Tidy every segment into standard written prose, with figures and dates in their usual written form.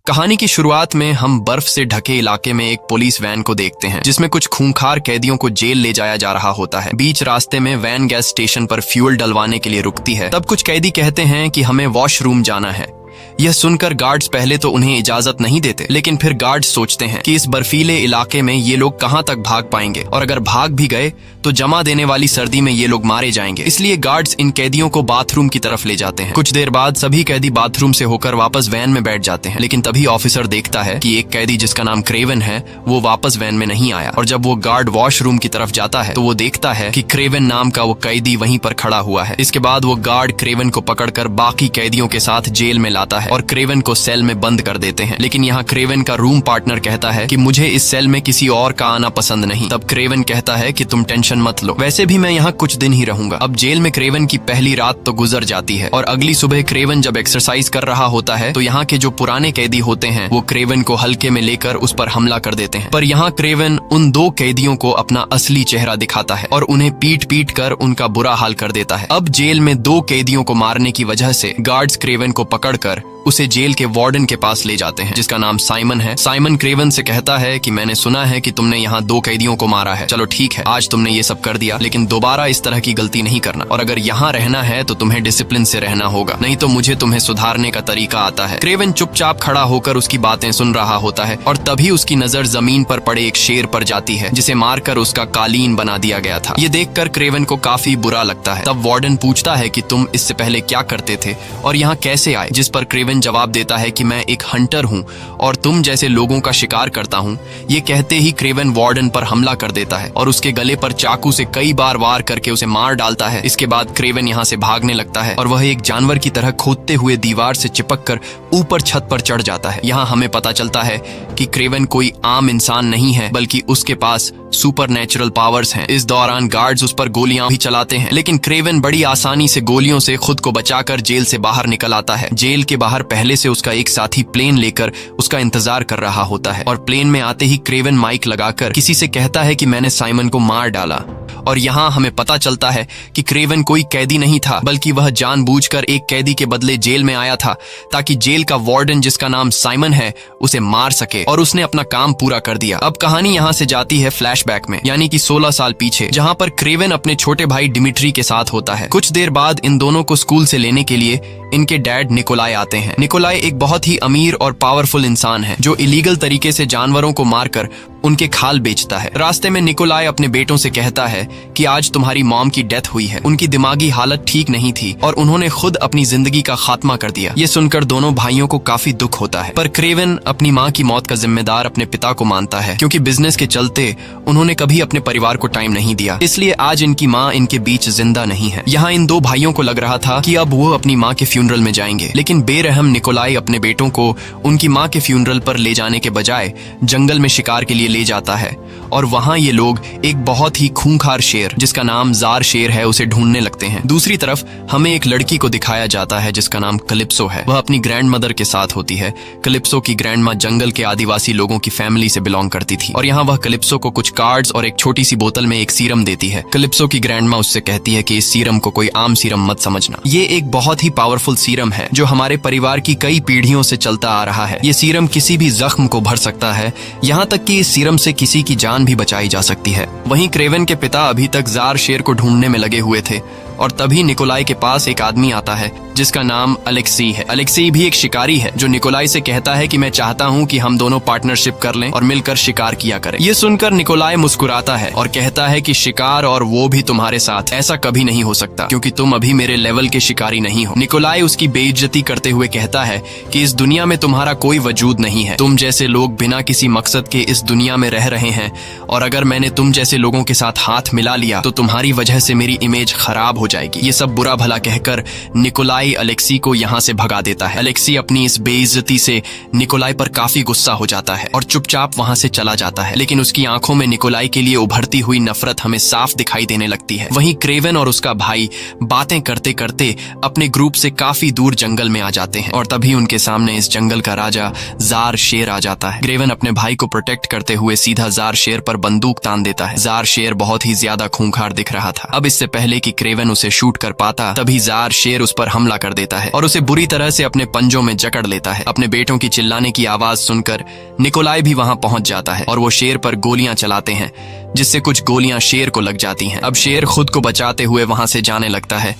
कहानी की शुरुआत में हम बर्फ से ढके इलाके में एक पुलिस वैन को देखते हैं जिसमें कुछ खूंखार कैदियों को जेल ले जाया जा रहा होता है। बीच रास्ते में वैन गैस स्टेशन पर फ्यूल डलवाने के लिए रुकती है। तब कुछ कैदी कहते हैं कि हमें वॉशरूम जाना है। यह सुनकर गार्ड्स पहले तो उन्हें इजाजत नहीं देते, लेकिन फिर गार्ड्स सोचते हैं कि इस बर्फीले इलाके में ये लोग कहां तक भाग पाएंगे और अगर भाग भी गए तो जमा देने वाली सर्दी में ये लोग मारे जाएंगे। इसलिए गार्ड्स इन कैदियों को बाथरूम की तरफ ले जाते हैं। कुछ देर बाद सभी कैदी बाथरूम से होकर वापस वैन में बैठ जाते हैं, लेकिन तभी ऑफिसर देखता है कि एक कैदी जिसका नाम क्रेवन है वो वापस वैन में नहीं आया। और जब वो गार्ड वॉशरूम की तरफ जाता है तो वो देखता है कि क्रेवन नाम का वो कैदी वहीं पर खड़ा हुआ है। इसके बाद वो गार्ड क्रेवन को पकड़कर बाकी कैदियों के साथ जेल में लाता है और क्रेवन को सेल में बंद कर देते हैं। लेकिन यहाँ क्रेवन का रूम पार्टनर कहता है कि मुझे इस सेल में किसी और का आना पसंद नहीं। तब क्रेवन कहता है कि तुम टेंशन मत लो, वैसे भी मैं यहाँ कुछ दिन ही रहूंगा। अब जेल में क्रेवन की पहली रात तो गुजर जाती है और अगली सुबह क्रेवन जब एक्सरसाइज कर रहा होता है तो यहाँ के जो पुराने कैदी होते हैं वो क्रेवन को हल्के में लेकर उस पर हमला कर देते हैं। पर यहाँ क्रेवन उन दो कैदियों को अपना असली चेहरा दिखाता है और उन्हें पीट पीट कर उनका बुरा हाल कर देता है। अब जेल में दो कैदियों को मारने की वजह से गार्ड्स क्रेवन को पकड़कर उसे जेल के वार्डन के पास ले जाते हैं जिसका नाम साइमन है। साइमन क्रेवन से कहता है कि मैंने सुना है कि तुमने यहाँ दो कैदियों को मारा है। चलो ठीक है, आज तुमने ये सब कर दिया, लेकिन दोबारा इस तरह की गलती नहीं करना और अगर यहाँ रहना है तो तुम्हें डिसिप्लिन से रहना होगा, नहीं तो मुझे तुम्हें सुधारने का तरीका आता है। क्रेवन चुपचाप खड़ा होकर उसकी बातें सुन रहा होता है और तभी उसकी नजर जमीन पर पड़े एक शेर पर जाती है जिसे मारकर उसका कालीन बना दिया गया था। ये देखकर क्रेवन को काफी बुरा लगता है। तब वार्डन पूछता है कि तुम इससे पहले क्या करते थे और यहाँ कैसे आए, जिस पर क्रेवन जवाब देता है कि मैं एक हंटर हूँ और तुम जैसे लोगों का शिकार करता हूँ। ये कहते ही क्रेवन वार्डन पर हमला कर देता है और उसके गले पर चाकू से कई बार वार करके उसे मार डालता है। इसके बाद क्रेवन यहाँ से भागने लगता है और वह एक जानवर की तरह खोदते हुए दीवार से चिपक कर ऊपर छत पर चढ़ जाता है। यहाँ हमें पता चलता है कि क्रेवन कोई आम इंसान नहीं है, बल्कि उसके पास सुपर नेचुरल पावर्स हैं। इस दौरान गार्ड्स उस पर गोलियां भी चलाते हैं, लेकिन क्रेवन बड़ी आसानी से गोलियों से खुद को बचाकर जेल से बाहर निकल आता है। जेल के बाहर पहले से उसका एक साथी प्लेन लेकर उसका इंतजार कर रहा होता है और प्लेन में आते ही क्रेवन माइक लगाकर किसी से कहता है कि मैंने साइमन को मार डाला। और यहाँ हमें पता चलता है कि क्रेवन कोई कैदी नहीं था, बल्कि वह जानबूझकर एक कैदी के बदले जेल में आया था ताकि जेल का वार्डन जिसका नाम साइमन है उसे मार सके, और उसने अपना काम पूरा कर दिया। अब कहानी यहाँ से जाती है फ्लैशबैक में, यानी कि 16 साल पीछे, जहाँ पर क्रेवन अपने छोटे भाई डिमिट्री के साथ होता है। कुछ देर बाद इन दोनों को स्कूल से लेने के लिए इनके डैड निकोलाई आते हैं। निकोलाई एक बहुत ही अमीर और पावरफुल इंसान है जो इलीगल तरीके से जानवरों को मारकर उनके खाल बेचता है। रास्ते में निकोलाई अपने बेटों से कहता है कि आज तुम्हारी मॉम की डेथ हुई है। उनकी दिमागी हालत ठीक नहीं थी और उन्होंने खुद अपनी जिंदगी का खात्मा कर दिया। ये सुनकर दोनों भाइयों को काफी दुख होता है, पर क्रेवन अपनी माँ की मौत का जिम्मेदार अपने पिता को मानता है, क्योंकि बिजनेस के चलते उन्होंने कभी अपने परिवार को टाइम नहीं दिया। इसलिए आज इनकी माँ इनके बीच जिंदा नहीं है। यहाँ इन दो भाइयों को लग रहा था कि अब वो अपनी माँ के फ्यूनरल में जाएंगे, लेकिन बेरहम निकोलाई अपने बेटों को उनकी माँ के फ्यूनरल पर ले जाने के बजाय जंगल में शिकार के लिए ले जाता है और वहां ये लोग एक बहुत ही खूंखार शेर जिसका नाम जार शेर है उसे ढूंढने लगते हैं। दूसरी तरफ हमें एक लड़की को दिखाया जाता है जिसका नाम कलिप्सो है। वह अपनी ग्रैंड मदर के साथ होती है। कलिप्सो की ग्रैंड माँ जंगल के आदिवासी लोगों की फैमिली से बिलोंग करती थी और यहाँ वह कलिप्सो को कुछ कार्ड्स और एक छोटी सी बोतल में एक सीरम देती है। कलिप्सो की ग्रैंड माँ उससे कहती है कि इस सीरम को कोई आम सीरम मत समझना, ये एक बहुत ही पावरफुल सीरम है जो हमारे परिवार की कई पीढ़ियों से चलता आ रहा है। ये सीरम किसी भी जख्म को भर सकता है, यहाँ तक कि इस सीरम से किसी की जान भी बचाई जा सकती है। वहीं क्रेवन के पिता अभी तक जार शेर को ढूंढने में लगे हुए थे और तभी निकोलाई के पास एक आदमी आता है जिसका नाम अलेक्सी है। अलेक्सी भी एक शिकारी है जो निकोलाई से कहता है कि मैं चाहता हूँ कि हम दोनों पार्टनरशिप कर लें और मिलकर शिकार किया करें। ये सुनकर निकोलाई मुस्कुराता है और कहता है कि शिकार और वो भी तुम्हारे साथ, ऐसा कभी नहीं हो सकता क्योंकि तुम अभी मेरे लेवल के शिकारी नहीं हो। निकोलाई उसकी बेइज्जती करते हुए कहता है कि इस दुनिया में तुम्हारा कोई वजूद नहीं है। तुम जैसे लोग बिना किसी मकसद के इस दुनिया में रह रहे हैं और अगर मैंने तुम जैसे लोगों के साथ हाथ मिला लिया तो तुम्हारी वजह से मेरी इमेज खराब हो जाएगी। ये सब बुरा भला कहकर निकोलाई अलेक्सी को यहाँ से भगा देता है। अलेक्सी अपनी इस बेइज्जती से निकोलाई पर काफी गुस्सा हो जाता है और चुपचाप वहाँ से चला जाता है, लेकिन उसकी आंखों में निकोलाई के लिए उभरती हुई नफरत हमें साफ दिखाई देने लगती है। वहीं क्रेवन और उसका भाई बातें करते करते अपने ग्रुप से काफी दूर जंगल में आ जाते हैं और तभी उनके सामने इस जंगल का राजा जार शेर आ जाता है। क्रेवन अपने भाई को प्रोटेक्ट करते हुए सीधा जार शेर पर बंदूक तान देता है। जार शेर बहुत ही ज्यादा खूंखार दिख रहा था। अब इससे पहले कि क्रेवन उसे शूट कर पाता तभी जार शेर उस पर हमला कर देता है और उसे बुरी तरह से अपने पंजों में जकड़ लेता है। अपने बेटों की चिल्लाने की आवाज सुनकर निकोलाई भी वहां पहुंच जाता है और वो शेर पर गोलियां चलाते हैं, जिससे कुछ गोलियां शेर को लग जाती हैं। अब शेर खुद को बचाते हुए वहां से जाने लगता है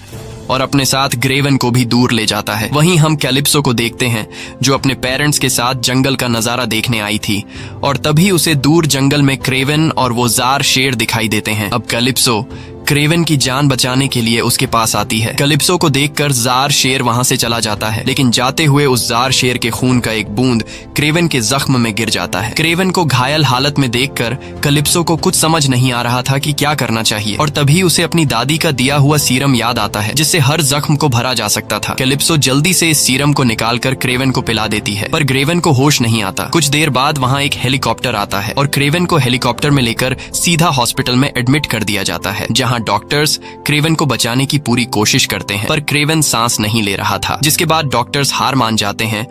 और अपने साथ ग्रेवन को भी दूर ले जाता है। वहीं हम कैलिप्सो को देखते हैं जो अपने पेरेंट्स के साथ जंगल का नजारा देखने आई थी और तभी उसे दूर जंगल में क्रेवन और वो जार शेर दिखाई देते हैं। अब कैलिप्सो क्रेवन की जान बचाने के लिए उसके पास आती है। कैलिप्सो को देखकर जार शेर वहां से चला जाता है, लेकिन जाते हुए उस जार शेर के खून का एक बूंद क्रेवन के जख्म में गिर जाता है। क्रेवन को घायल हालत में देखकर कैलिप्सो को कुछ समझ नहीं आ रहा था कि क्या करना चाहिए और तभी उसे अपनी दादी का दिया हुआ सीरम याद आता है जिससे हर जख्म को भरा जा सकता था। कैलिप्सो जल्दी से इस सीरम को निकालकर क्रेवन को पिला देती है, पर क्रेवन को होश नहीं आता। कुछ देर बाद वहाँ एक हेलीकॉप्टर आता है और क्रेवन को हेलीकॉप्टर में लेकर सीधा हॉस्पिटल में एडमिट कर दिया जाता है, जहाँ डॉक्टर्स क्रेवन को बचाने की पूरी कोशिश करते हैं, पर क्रेवन सांस नहीं ले रहा था। जिसके बाद डॉक्टर्स हार मान जाते हैं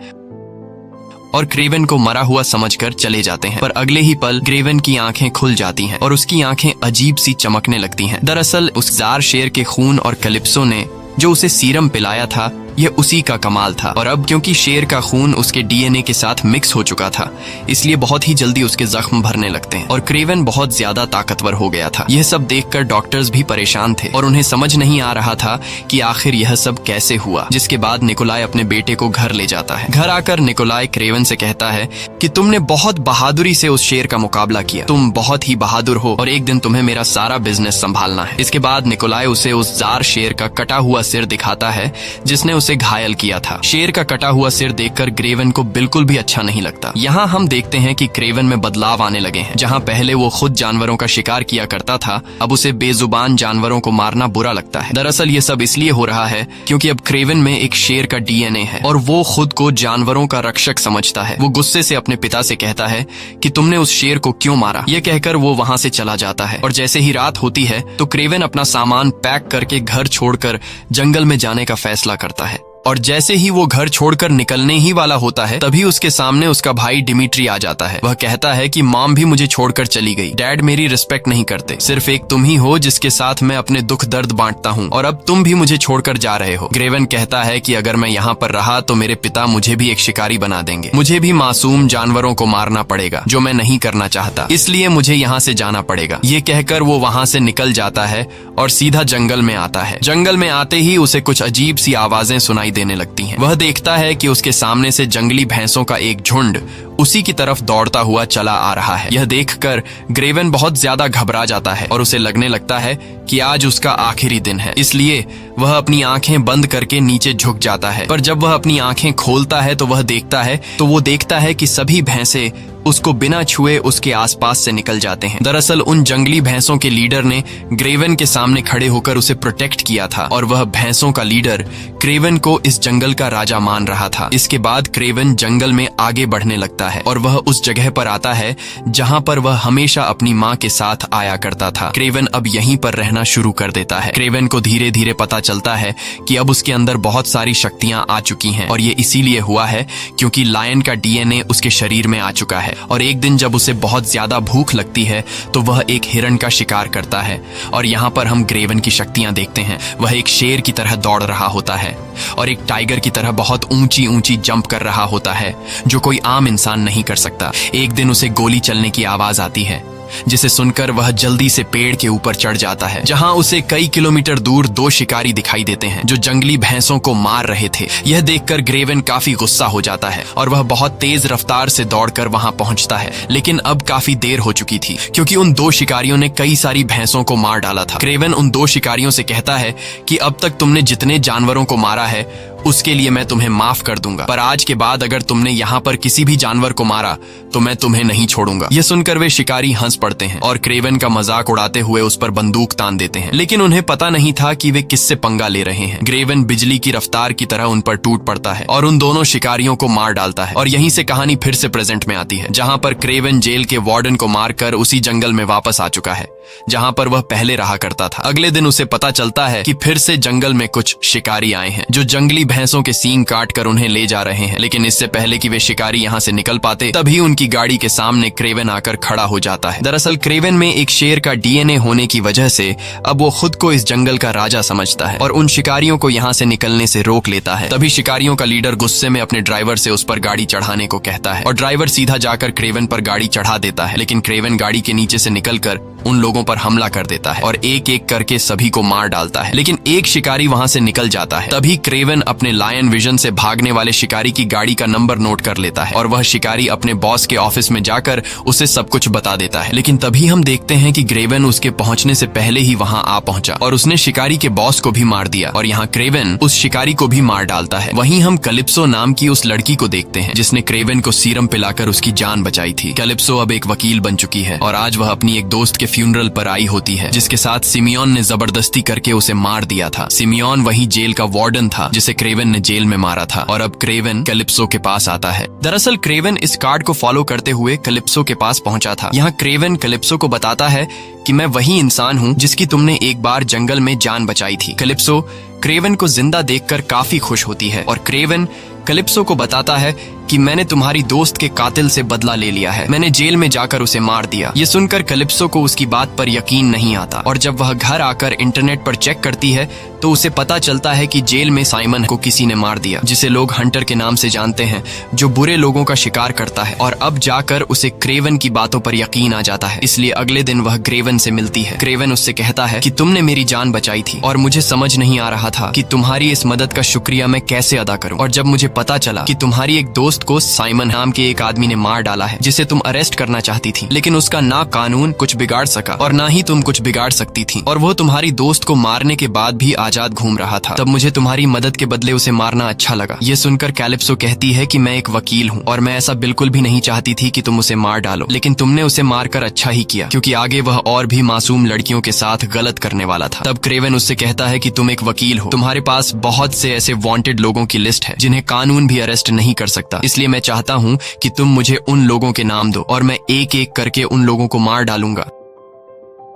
और क्रेवन को मरा हुआ समझकर चले जाते हैं। पर अगले ही पल क्रेवन की आंखें खुल जाती हैं और उसकी आंखें अजीब सी चमकने लगती हैं। दरअसल उस जार शेर के खून और कैलिप्सो ने जो उसे सीरम पिलाया था यह उसी का कमाल था। और अब क्योंकि शेर का खून उसके डीएनए के साथ मिक्स हो चुका था, इसलिए बहुत ही जल्दी उसके जख्म भरने लगते हैं और क्रेवन बहुत ज्यादा ताकतवर हो गया था। यह सब देखकर डॉक्टर्स भी परेशान थे और उन्हें समझ नहीं आ रहा था कि आखिर यह सब कैसे हुआ। जिसके बाद निकोलाई अपने बेटे को घर ले जाता है। घर आकर निकोलाई क्रेवन से कहता है कि तुमने बहुत बहादुरी से उस शेर का मुकाबला किया, तुम बहुत ही बहादुर हो और एक दिन तुम्हें मेरा सारा बिजनेस संभालना है। इसके बाद निकोलाई उसे उस जार शेर का कटा हुआ सिर दिखाता है जिसने उसे घायल किया था। शेर का कटा हुआ सिर देखकर क्रेवन को बिल्कुल भी अच्छा नहीं लगता। यहाँ हम देखते हैं कि क्रेवन में बदलाव आने लगे हैं। जहाँ पहले वो खुद जानवरों का शिकार किया करता था, अब उसे बेजुबान जानवरों को मारना बुरा लगता है। दरअसल ये सब इसलिए हो रहा है क्योंकि अब क्रेवन में एक शेर का डीएनए है और वो खुद को जानवरों का रक्षक समझता है। वो गुस्से से अपने पिता से कहता है कि तुमने उस शेर को क्यों मारा। ये कहकर वो वहाँ से चला जाता है और जैसे ही रात होती है तो क्रेवन अपना सामान पैक करके घर छोड़कर जंगल में जाने का फैसला करता है। और जैसे ही वो घर छोड़कर निकलने ही वाला होता है तभी उसके सामने उसका भाई डिमिट्री आ जाता है। वह कहता है कि मॉम भी मुझे छोड़कर चली गई, डैड मेरी रिस्पेक्ट नहीं करते, सिर्फ एक तुम ही हो जिसके साथ मैं अपने दुख दर्द बांटता हूँ और अब तुम भी मुझे छोड़कर जा रहे हो। क्रेवन कहता है कि अगर मैं यहाँ पर रहा तो मेरे पिता मुझे भी एक शिकारी बना देंगे, मुझे भी मासूम जानवरों को मारना पड़ेगा जो मैं नहीं करना चाहता, इसलिए मुझे यहाँ से जाना पड़ेगा। ये कहकर वो वहाँ से निकल जाता है और सीधा जंगल में आता है। जंगल में आते ही उसे कुछ अजीब सी आवाजें सुनाई देने लगती हैं। वह देखता है कि उसके सामने से जंगली भैंसों का एक झुंड उसी की तरफ दौड़ता हुआ चला आ रहा है। यह देखकर क्रेवन बहुत ज्यादा घबरा जाता है और उसे लगने लगता है कि आज उसका आखिरी दिन है, इसलिए वह अपनी आंखें बंद करके नीचे झुक जाता है। पर जब वह अपनी आंखें खोलता है तो वह देखता है कि सभी भैंसे उसको बिना छुए उसके आसपास से निकल जाते हैं। दरअसल उन जंगली भैंसों के लीडर ने क्रेवन के सामने खड़े होकर उसे प्रोटेक्ट किया था और वह भैंसों का लीडर क्रेवन को इस जंगल का राजा मान रहा था। इसके बाद क्रेवन जंगल में आगे बढ़ने लगता है और वह उस जगह पर आता है जहाँ पर वह हमेशा अपनी माँ के साथ आया करता था। क्रेवन अब यहीं पर रहना शुरू कर देता है। क्रेवन को धीरे धीरे पता चलता है कि अब उसके अंदर बहुत सारी शक्तियां आ चुकी हैं और ये इसीलिए हुआ है क्योंकि लायन का डीएनए उसके शरीर में आ चुका है। और एक दिन जब उसे बहुत ज्यादा भूख लगती है तो वह एक हिरण का शिकार करता है और यहाँ पर हम क्रेवन की शक्तियां देखते हैं। वह एक शेर की तरह दौड़ रहा होता है और एक टाइगर की तरह बहुत ऊंची ऊंची जंप कर रहा होता है जो कोई आम इंसान नहीं कर सकता। एक दिन उसे गोली चलने की आवाज आती है जिसे सुनकर वह जल्दी से पेड़ के ऊपर चढ़ जाता है, जहां उसे कई किलोमीटर दूर दो शिकारी दिखाई देते हैं जो जंगली भैंसों को मार रहे थे। यह देखकर क्रेवन काफी गुस्सा हो जाता है और वह बहुत तेज रफ्तार से दौड़कर वहां पहुंचता है, लेकिन अब काफी देर हो चुकी थी क्योंकि उन दो शिकारियों ने कई सारी भैंसों को मार डाला था। क्रेवन उन दो शिकारियों से कहता है कि अब तक तुमने जितने जानवरों को मारा है उसके लिए मैं तुम्हें माफ कर दूंगा, पर आज के बाद अगर तुमने यहाँ पर किसी भी जानवर को मारा तो मैं तुम्हें नहीं छोड़ूंगा। यह सुनकर वे शिकारी हंस पड़ते हैं और क्रेवन का मजाक उड़ाते हुए उस पर बंदूक तान देते हैं, लेकिन उन्हें पता नहीं था कि वे किससे पंगा ले रहे हैं। क्रेवन बिजली की रफ्तार की तरह उन पर टूट पड़ता है और उन दोनों शिकारियों को मार डालता है। और यहीं से कहानी फिर से प्रेजेंट में आती है, जहाँ पर क्रेवन जेल के वार्डन को मारकर उसी जंगल में वापस आ चुका है जहाँ पर वह पहले रहा करता था। अगले दिन उसे पता चलता है कि फिर से जंगल में कुछ शिकारी आए हैं जो जंगली भैंसों के सींग काट कर उन्हें ले जा रहे हैं। लेकिन इससे पहले कि वे शिकारी यहाँ से निकल पाते, तभी उनकी गाड़ी के सामने क्रेवन आकर खड़ा हो जाता है। दरअसल क्रेवन में एक शेर का डीएनए होने की वजह से अब वो खुद को इस जंगल का राजा समझता है और उन शिकारियों को यहाँ से निकलने से रोक लेता है। तभी शिकारियों का लीडर गुस्से में अपने ड्राइवर से उस पर गाड़ी चढ़ाने को कहता है और ड्राइवर सीधा जाकर क्रेवन पर गाड़ी चढ़ा देता है। लेकिन क्रेवन गाड़ी के नीचे से निकलकर उन लोगों पर हमला कर देता है और एक एक करके सभी को मार डालता है। लेकिन एक शिकारी वहां से निकल जाता है। तभी क्रेवन अपने लायन विजन से भागने वाले शिकारी की गाड़ी का नंबर नोट कर लेता है और वह शिकारी अपने बॉस के ऑफिस में जाकर उसे सब कुछ बता देता है। लेकिन तभी हम देखते हैं कि क्रेवन उसके पहुंचने से पहले ही वहां आ पहुंचा और उसने शिकारी के बॉस को भी मार दिया और यहाँ क्रेवन उस शिकारी को भी मार डालता है। वहीं हम कैलिप्सो नाम की उस लड़की को देखते हैं जिसने क्रेवन को सीरम पिलाकर उसकी जान बचाई थी। कैलिप्सो अब एक वकील बन चुकी है और आज वह अपनी एक दोस्त के फ्यूनरल पर आई होती है जिसके साथ सिमियोन ने जबरदस्ती करके उसे मार दिया था। सिमियोन वही जेल का वार्डन था जिसे क्रेवन ने जेल में मारा था और अब क्रेवन कैलिप्सो के पास आता है। दरअसल क्रेवन इस कार्ड को फॉलो करते हुए कैलिप्सो के पास पहुंचा था। यहाँ क्रेवन कैलिप्सो को बताता है कि मैं वही इंसान हूँ जिसकी तुमने एक बार जंगल में जान बचाई थी। कैलिप्सो क्रेवन को जिंदा देखकर काफी खुश होती है और क्रेवन कैलिप्सो को बताता है कि मैंने तुम्हारी दोस्त के कातिल से बदला ले लिया है, मैंने जेल में जाकर उसे मार दिया। ये सुनकर कैलिप्सो को उसकी बात पर यकीन नहीं आता और जब वह घर आकर इंटरनेट पर चेक करती है तो उसे पता चलता है कि जेल में साइमन को किसी ने मार दिया, जिसे लोग हंटर के नाम से जानते हैं, जो बुरे लोगों का शिकार करता है। और अब जाकर उसे क्रेवन की बातों पर यकीन आ जाता है। इसलिए अगले दिन वह क्रेवन से मिलती है। क्रेवन उससे कहता है कि तुमने मेरी जान बचाई थी और मुझे समझ नहीं आ रहा था कि तुम्हारी इस मदद का शुक्रिया मैं कैसे अदा करूं। और जब मुझे पता चला कि तुम्हारी एक दोस्त को साइमन नाम के एक आदमी ने मार डाला है जिसे तुम अरेस्ट करना चाहती थी, लेकिन उसका ना कानून कुछ बिगाड़ सका और ना ही तुम कुछ बिगाड़ सकती थी, और वो तुम्हारी दोस्त को मारने के बाद भी आजाद घूम रहा था, तब मुझे तुम्हारी मदद के बदले उसे मारना अच्छा लगा। ये सुनकर कैलिप्सो कहती है कि मैं एक वकील हूँ और मैं ऐसा बिल्कुल भी नहीं चाहती थी कि तुम उसे मार डालो, लेकिन तुमने उसे मारकर अच्छा ही किया, क्योंकि आगे वह और भी मासूम लड़कियों के साथ गलत करने वाला था। तब क्रेवन उससे कहता है कि तुम एक वकील हो, तुम्हारे पास बहुत से ऐसे वांटेड लोगों की लिस्ट है जिन्हें कानून भी अरेस्ट नहीं कर सकता, इसलिए मैं चाहता हूँ कि तुम मुझे उन लोगों के नाम दो और मैं एक एक करके उन लोगों को मार डालूंगा।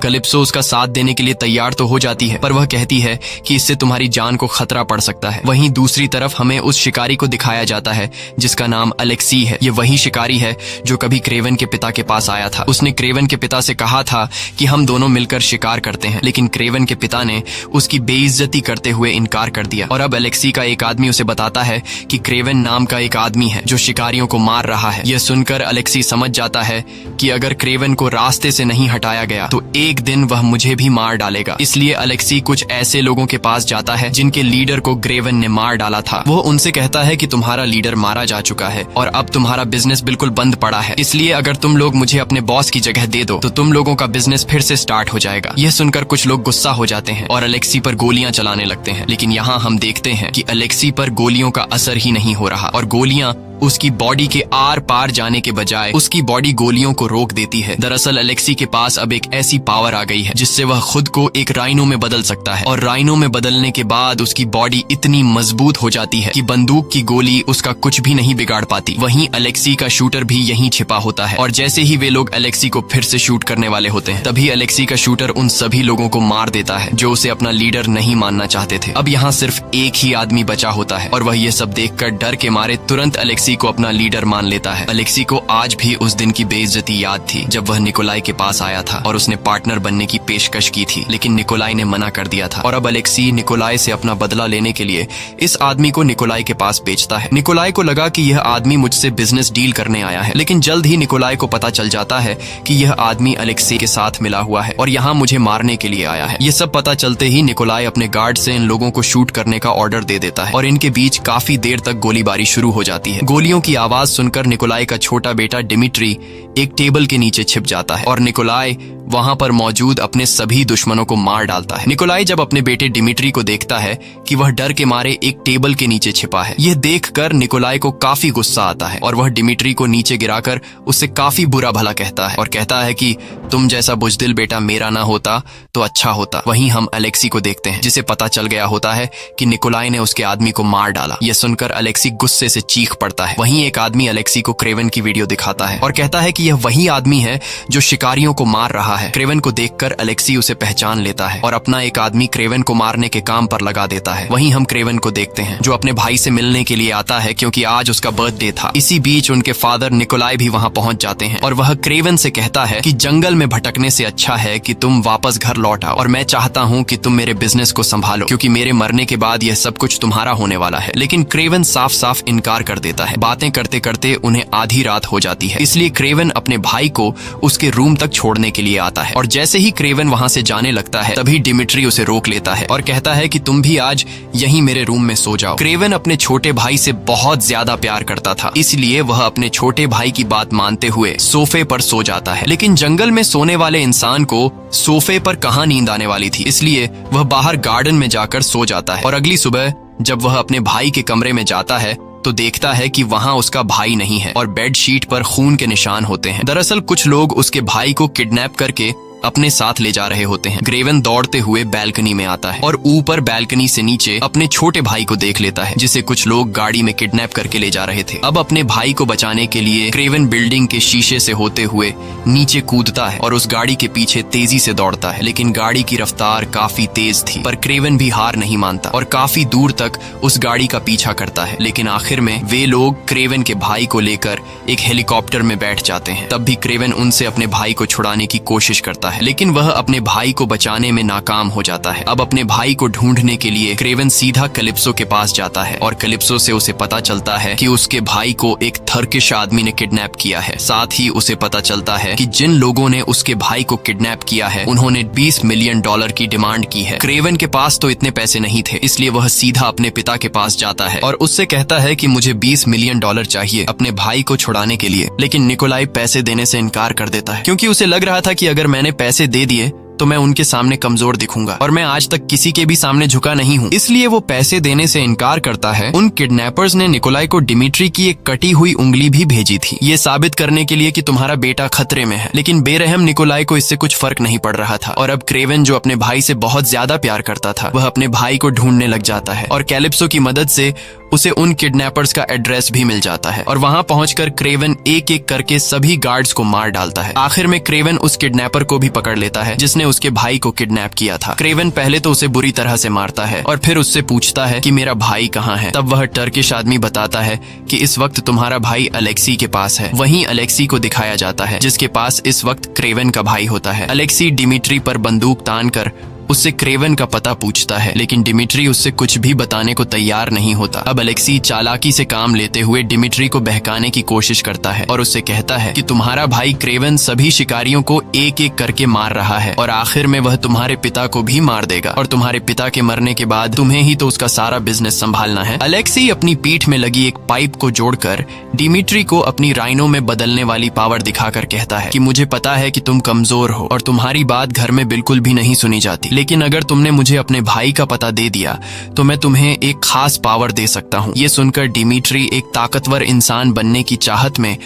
कैलिप्सो उसका साथ देने के लिए तैयार तो हो जाती है, पर वह कहती है कि इससे तुम्हारी जान को खतरा पड़ सकता है। वहीं दूसरी तरफ हमें उस शिकारी को दिखाया जाता है जिसका नाम अलेक्सी है। ये वही शिकारी है जो कभी क्रेवन के पिता के पास आया था। उसने क्रेवन के पिता से कहा था कि हम दोनों मिलकर शिकार करते हैं, लेकिन क्रेवन के पिता ने उसकी बेइज्जती करते हुए इनकार कर दिया। और अब अलेक्सी का एक आदमी उसे बताता है कि क्रेवन नाम का एक आदमी है जो शिकारियों को मार रहा है। यह सुनकर अलेक्सी समझ जाता है कि अगर क्रेवन को रास्ते से नहीं हटाया गया तो एक दिन वह मुझे भी मार डालेगा। इसलिए अलेक्सी कुछ ऐसे लोगों के पास जाता है जिनके लीडर को क्रेवन ने मार डाला था। वो उनसे कहता है कि तुम्हारा लीडर मारा जा चुका है और अब तुम्हारा बिजनेस बिल्कुल बंद पड़ा है, इसलिए अगर तुम लोग मुझे अपने बॉस की जगह दे दो तो तुम लोगों का बिजनेस फिर से स्टार्ट हो जाएगा। यह सुनकर कुछ लोग गुस्सा हो जाते हैं और अलेक्सी पर गोलियां चलाने लगते हैं, लेकिन यहाँ हम देखते हैं कि अलेक्सी पर गोलियों का असर ही नहीं हो रहा और गोलियां उसकी बॉडी के आर पार जाने के बजाय उसकी बॉडी गोलियों को रोक देती है। दरअसल अलेक्सी के पास अब एक ऐसी पावर आ गई है जिससे वह खुद को एक राइनो में बदल सकता है, और राइनो में बदलने के बाद उसकी बॉडी इतनी मजबूत हो जाती है कि बंदूक की गोली उसका कुछ भी नहीं बिगाड़ पाती। वहीं अलेक्सी का शूटर भी यहीं छिपा होता है और जैसे ही वे लोग अलेक्सी को फिर से शूट करने वाले होते हैं तभी अलेक्सी का शूटर उन सभी लोगों को मार देता है जो उसे अपना लीडर नहीं मानना चाहते थे। अब यहाँ सिर्फ एक ही आदमी बचा होता है और वह ये सब देखकर डर के मारे तुरंत अलेक्सी को अपना लीडर मान लेता है। अलेक्सी को आज भी उस दिन की बेइज्जती याद थी जब वह निकोलाई के पास आया था और उसने पार्टनर बनने की पेशकश की थी, लेकिन निकोलाई ने मना कर दिया था। और अब अलेक्सी निकोलाई से अपना बदला लेने के लिए इस आदमी को निकोलाई के पास भेजता है। निकोलाई को लगा कि यह आदमी मुझसे बिजनेस डील करने आया है, लेकिन जल्द ही निकोलाई को पता चल जाता है कि यह आदमी अलेक्सी के साथ मिला हुआ है और यहाँ मुझे मारने के लिए आया है। ये सब पता चलते ही निकोलाई अपने गार्ड से इन लोगों को शूट करने का ऑर्डर दे देता है और इनके बीच काफी देर तक गोलीबारी शुरू हो जाती है। गोलियों की आवाज सुनकर निकोलाई का छोटा बेटा डिमिट्री एक टेबल के नीचे छिप जाता है और निकोलाई वहां पर मौजूद अपने सभी दुश्मनों को मार डालता है। निकोलाई जब अपने बेटे डिमिट्री को देखता है कि वह डर के मारे एक टेबल के नीचे छिपा है, यह देखकर निकोलाई को काफी गुस्सा आता है और वह डिमिट्री को नीचे गिराकर उससे काफी बुरा भला कहता है और कहता है कि तुम जैसा बुजदिल बेटा मेरा ना होता तो अच्छा होता। वहीं हम अलेक्सी को देखते हैं जिसे पता चल गया होता है कि निकोलाई ने उसके आदमी को मार डाला। यह सुनकर अलेक्सी गुस्से से चीख पड़ता जाता है। वहीं एक आदमी अलेक्सी को क्रेवन की वीडियो दिखाता है और कहता है कि यह वही आदमी है जो शिकारियों को मार रहा है। क्रेवन को देखकर अलेक्सी उसे पहचान लेता है और अपना एक आदमी क्रेवन को मारने के काम पर लगा देता है। वहीं हम क्रेवन को देखते हैं जो अपने भाई से मिलने के लिए आता है क्योंकि आज उसका बर्थडे था। इसी बीच उनके फादर निकोलाई भी वहाँ पहुँच जाते हैं और वह क्रेवन से कहता है कि जंगल में भटकने से अच्छा है कि तुम वापस घर लौट आओ और मैं चाहता हूँ कि तुम मेरे बिजनेस को संभालो क्योंकि मेरे मरने के बाद यह सब कुछ तुम्हारा होने वाला है। लेकिन क्रेवन साफ साफ इनकार कर देता है। बातें करते करते उन्हें आधी रात हो जाती है, इसलिए क्रेवन अपने भाई को उसके रूम तक छोड़ने के लिए आता है और जैसे ही क्रेवन वहाँ से जाने लगता है तभी डिमिट्री उसे रोक लेता है और कहता है कि तुम भी आज यहीं मेरे रूम में सो जाओ। क्रेवन अपने छोटे भाई से बहुत ज्यादा प्यार करता था, इसलिए वह अपने छोटे भाई की बात मानते हुए सोफे पर सो जाता है। लेकिन जंगल में सोने वाले इंसान को सोफे पर कहाँ नींद आने वाली थी, इसलिए वह बाहर गार्डन में जाकर सो जाता है और अगली सुबह जब वह अपने भाई के कमरे में जाता है तो देखता है कि वहाँ उसका भाई नहीं है और बेडशीट पर खून के निशान होते हैं। दरअसल कुछ लोग उसके भाई को किडनैप करके अपने साथ ले जा रहे होते हैं। क्रेवन दौड़ते हुए बैल्कनी में आता है और ऊपर बैल्कनी से नीचे अपने छोटे भाई को देख लेता है जिसे कुछ लोग गाड़ी में किडनैप करके ले जा रहे थे। अब अपने भाई को बचाने के लिए क्रेवन बिल्डिंग के शीशे से होते हुए नीचे कूदता है और उस गाड़ी के पीछे तेजी से दौड़ता है। लेकिन गाड़ी की रफ्तार काफी तेज थी, पर क्रेवन भी हार नहीं मानता और काफी दूर तक उस गाड़ी का पीछा करता है। लेकिन आखिर में वे लोग क्रेवन के भाई को लेकर एक हेलीकॉप्टर में बैठ जाते हैं। तब भी क्रेवन उनसे अपने भाई को छुड़ाने की कोशिश करता है, लेकिन वह अपने भाई को बचाने में नाकाम हो जाता है। अब अपने भाई को ढूंढने के लिए क्रेवन सीधा कैलिप्सो के पास जाता है और कैलिप्सो से उसे पता चलता है कि उसके भाई को एक टर्किश आदमी ने किडनैप किया है। साथ ही उसे पता चलता है कि जिन लोगों ने उसके भाई को किडनैप किया है उन्होंने $20 मिलियन की डिमांड की है। क्रेवन के पास तो इतने पैसे नहीं थे, इसलिए वह सीधा अपने पिता के पास जाता है और उससे कहता है कि मुझे $20 मिलियन चाहिए अपने भाई को छुड़ाने के लिए। लेकिन निकोलाई पैसे देने से इनकार कर देता है क्योंकि उसे लग रहा था कि अगर मैंने पैसे दे दिए तो मैं उनके सामने कमजोर दिखूंगा और मैं आज तक किसी के भी सामने झुका नहीं हूँ, इसलिए वो पैसे देने से इनकार करता है। उन किडनैपर्स ने निकोलाई को डिमिट्री की एक कटी हुई उंगली भी भेजी थी, ये साबित करने के लिए कि तुम्हारा बेटा खतरे में है। लेकिन बेरहम निकोलाई को इससे कुछ फर्क नहीं पड़ रहा था और अब क्रेवन जो अपने भाई से बहुत ज्यादा प्यार करता था वह अपने भाई को ढूंढने लग जाता है और कैलिप्सो की मदद से उसे उन किडनैपर्स का एड्रेस भी मिल जाता है और वहां पहुंचकर क्रेवन एक एक करके सभी गार्ड्स को मार डालता है। आखिर में क्रेवन उस किडनैपर को भी पकड़ लेता है जिसने उसके भाई को किडनैप किया था। क्रेवन पहले तो उसे बुरी तरह से मारता है और फिर उससे पूछता है कि मेरा भाई कहाँ है। तब वह टर्किश आदमी बताता है कि इस वक्त तुम्हारा भाई अलेक्सी के पास है। वहीं अलेक्सी को दिखाया जाता है जिसके पास इस वक्त क्रेवन का भाई होता है। अलेक्सी डिमिट्री पर बंदूक तान कर उससे क्रेवन का पता पूछता है, लेकिन डिमिट्री उससे कुछ भी बताने को तैयार नहीं होता। अब अलेक्सी चालाकी से काम लेते हुए डिमिट्री को बहकाने की कोशिश करता है और उससे कहता है कि तुम्हारा भाई क्रेवन सभी शिकारियों को एक एक करके मार रहा है और आखिर में वह तुम्हारे पिता को भी मार देगा और तुम्हारे पिता के मरने के बाद तुम्हें ही तो उसका सारा बिजनेस संभालना है। अलेक्सी अपनी पीठ में लगी एक पाइप को जोड़कर डिमिट्री को अपनी राइनो में बदलने वाली पावर दिखाकर कहता है कि मुझे पता है कि तुम कमजोर हो और तुम्हारी बात घर में बिल्कुल भी नहीं सुनी जाती, लेकिन अगर तुमने मुझे अपने भाई का पता दे दिया तो मैं तुम्हें एक खास पावर दे सकता हूँ। ये सुनकर डिमिट्री एक ताकतवर इंसान बनने की चाहत में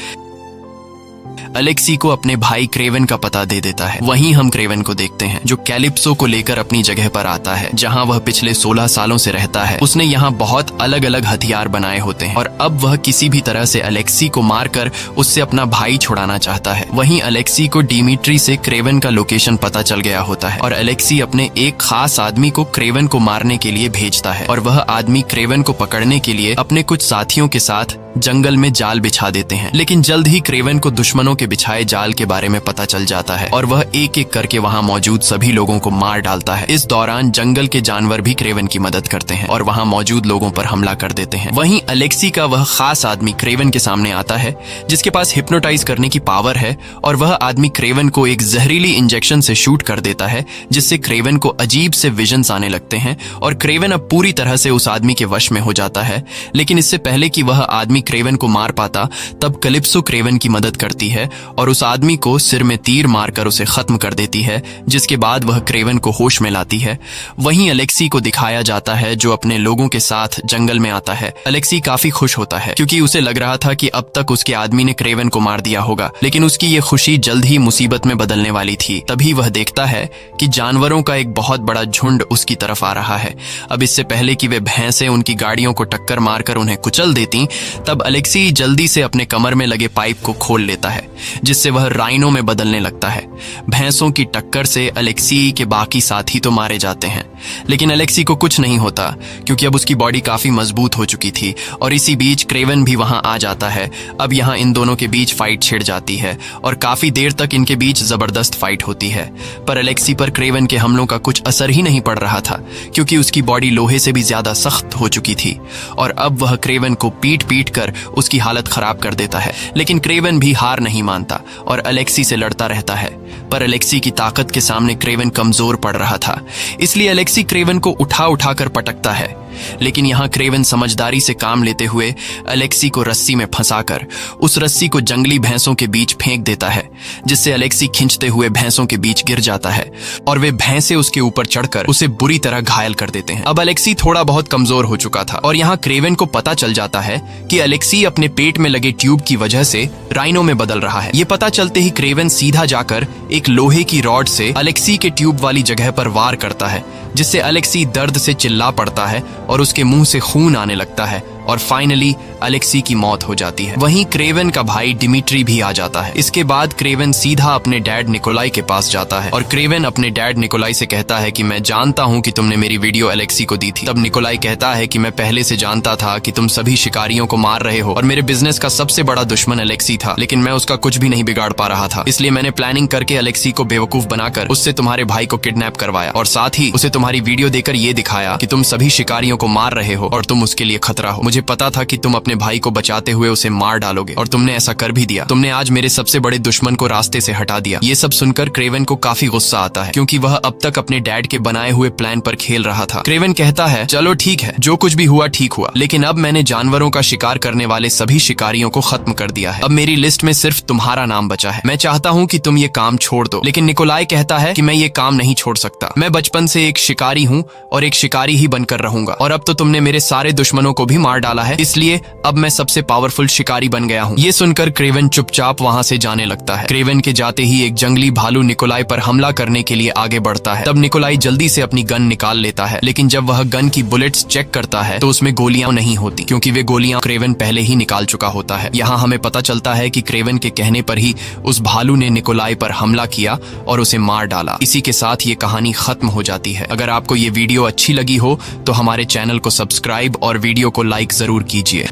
अलेक्सी को अपने भाई क्रेवन का पता दे देता है। वहीं हम क्रेवन को देखते हैं जो कैलिप्सो को लेकर अपनी जगह पर आता है जहां वह पिछले 16 सालों से रहता है। उसने यहां बहुत अलग अलग हथियार बनाए होते हैं और अब वह किसी भी तरह से अलेक्सी को मारकर उससे अपना भाई छुड़ाना चाहता है। वहीं अलेक्सी को डिमिट्री से क्रेवन का लोकेशन पता चल गया होता है और अलेक्सी अपने एक खास आदमी को क्रेवन को मारने के लिए भेजता है और वह आदमी क्रेवन को पकड़ने के लिए अपने कुछ साथियों के साथ जंगल में जाल बिछा देते हैं। लेकिन जल्द ही क्रेवन को दुश्मनों के बिछाए जाल के बारे में पता चल जाता है और वह एक एक करके वहां मौजूद सभी लोगों को मार डालता है। इस दौरान जंगल के जानवर भी क्रेवन की मदद करते हैं और वहां मौजूद लोगों पर हमला कर देते हैं। वहीं अलेक्सी का वह खास आदमी क्रेवन के सामने आता है जिसके पास हिप्नोटाइज करने की पावर है और वह आदमी क्रेवन को एक जहरीली इंजेक्शन से शूट कर देता है जिससे क्रेवन को अजीब से विजन्स आने लगते हैं और क्रेवन अब पूरी तरह से उस आदमी के वश में हो जाता है। लेकिन इससे पहले कि वह आदमी क्रेवन को मार पाता तब कैलिप्सो क्रेवन की मदद करती है और उस आदमी को सिर में तीर मारकर उसे खत्म कर देती है, जिसके बाद वह क्रेवन को होश में लाती है। वहीं अलेक्सी को दिखाया जाता है जो अपने लोगों के साथ जंगल में आता है। अलेक्सी काफी खुश खुश होता है क्योंकि उसे लग रहा था कि अब तक उसके आदमी ने क्रेवन को मार दिया होगा, लेकिन उसकी ये खुशी जल्द ही मुसीबत में बदलने वाली थी। तभी वह देखता है कि जानवरों का एक बहुत बड़ा झुंड उसकी तरफ आ रहा है। अब इससे पहले कि वे भैंसें उनकी गाड़ियों को टक्कर मारकर उन्हें कुचल देती, तब अलेक्सी जल्दी से अपने कमर में लगे पाइप को खोल लेता है, जिससे वह राइनो में बदलने लगता है। भैंसों की टक्कर से अलेक्सी के बाकी साथी तो मारे जाते हैं, लेकिन अलेक्सी को कुछ नहीं होता क्योंकि अब उसकी बॉडी काफी मजबूत हो चुकी थी। और इसी बीच क्रेवन भी वहां आ जाता है। अब यहाँ इन दोनों के बीच फाइट छिड़ जाती है और काफी देर तक इनके बीच जबरदस्त फाइट होती है। पर अलेक्सी पर क्रेवन के हमलों का कुछ असर ही नहीं पड़ रहा था क्योंकि उसकी बॉडी लोहे से भी ज्यादा सख्त हो चुकी थी और अब वह क्रेवन को पीट पीट कर उसकी हालत खराब कर देता है। लेकिन क्रेवन भी हार नहीं मानता और अलेक्सी से लड़ता रहता है। पर अलेक्सी की ताकत के सामने क्रेवन कमजोर पड़ रहा था, इसलिए अलेक्सी क्रेवन को उठा उठा कर पटकता है। लेकिन यहाँ क्रेवन समझदारी से काम लेते हुए अलेक्सी को रस्सी में फंसाकर उस रस्सी को जंगली भैंसों के बीच फेंक देता है, जिससे अलेक्सी खींचते हुए भैंसों के बीच गिर जाता है और वे भैंसे उसके ऊपर चढ़कर उसे बुरी तरह घायल कर देते हैं। अब अलेक्सी थोड़ा बहुत कमजोर हो चुका था और यहाँ क्रेवन को पता चल जाता है कि अलेक्सी अपने पेट में लगे ट्यूब की वजह से राइनो में बदल रहा है। ये पता चलते ही क्रेवन सीधा जाकर एक लोहे की रॉड से अलेक्सी के ट्यूब वाली जगह पर वार करता है, जिससे अलेक्सी दर्द से चिल्ला पड़ता है और उसके मुंह से खून आने लगता है और फाइनली अलेक्सी की मौत हो जाती है। वहीं क्रेवन का भाई डिमिट्री भी आ जाता है। इसके बाद क्रेवन सीधा अपने डैड निकोलाई के पास जाता है और क्रेवन अपने डैड निकोलाई से कहता है कि मैं जानता हूं कि तुमने मेरी वीडियो अलेक्सी को दी थी। तब निकोलाई कहता है कि मैं पहले से जानता था कि तुम सभी शिकारियों को मार रहे हो और मेरे बिजनेस का सबसे बड़ा दुश्मन अलेक्सी था, लेकिन मैं उसका कुछ भी नहीं बिगाड़ पा रहा था। इसलिए मैंने प्लानिंग करके अलेक्सी को बेवकूफ बनाकर उससे तुम्हारे भाई को किडनैप करवाया और साथ ही उसे तुम्हारी वीडियो देकर ये दिखाया कि तुम सभी शिकारियों को मार रहे हो और तुम उसके लिए खतरा हो। मुझे पता था कि तुम अपने भाई को बचाते हुए उसे मार डालोगे और तुमने ऐसा कर भी दिया। तुमने आज मेरे सबसे बड़े दुश्मन को रास्ते से हटा दिया। ये सब सुनकर क्रेवन को काफी गुस्सा आता है क्योंकि वह अब तक अपने डैड के बनाए हुए प्लान पर खेल रहा था। क्रेवन कहता है, चलो ठीक है, जो कुछ भी हुआ ठीक हुआ, लेकिन अब मैंने जानवरों का शिकार करने वाले सभी शिकारियों को खत्म कर दिया है। अब मेरी लिस्ट में सिर्फ तुम्हारा नाम बचा है। मैं चाहता हूँ कि तुम ये काम छोड़ दो। लेकिन निकोलाई कहता है कि मैं ये काम नहीं छोड़ सकता। मैं बचपन से एक शिकारी हूँ और एक शिकारी ही बनकर रहूंगा और अब तो तुमने मेरे सारे दुश्मनों को भी मार डाला है, इसलिए अब मैं सबसे पावरफुल शिकारी बन गया हूँ। ये सुनकर क्रेवन चुपचाप वहाँ से जाने लगता है। क्रेवन के जाते ही एक जंगली भालू निकोलाई पर हमला करने के लिए आगे बढ़ता है। तब निकोलाई जल्दी से अपनी गन निकाल लेता है, लेकिन जब वह गन की बुलेट्स चेक करता है तो उसमें गोलियां नहीं होती क्योंकि वे गोलियां क्रेवन पहले ही निकाल चुका होता है। यहाँ हमें पता चलता है कि क्रेवन के कहने पर ही उस भालू ने निकोलाई पर हमला किया और उसे मार डाला। इसी के साथ ये कहानी खत्म हो जाती है। अगर आपको ये वीडियो अच्छी लगी हो तो हमारे चैनल को सब्सक्राइब और वीडियो को लाइक जरूर कीजिए।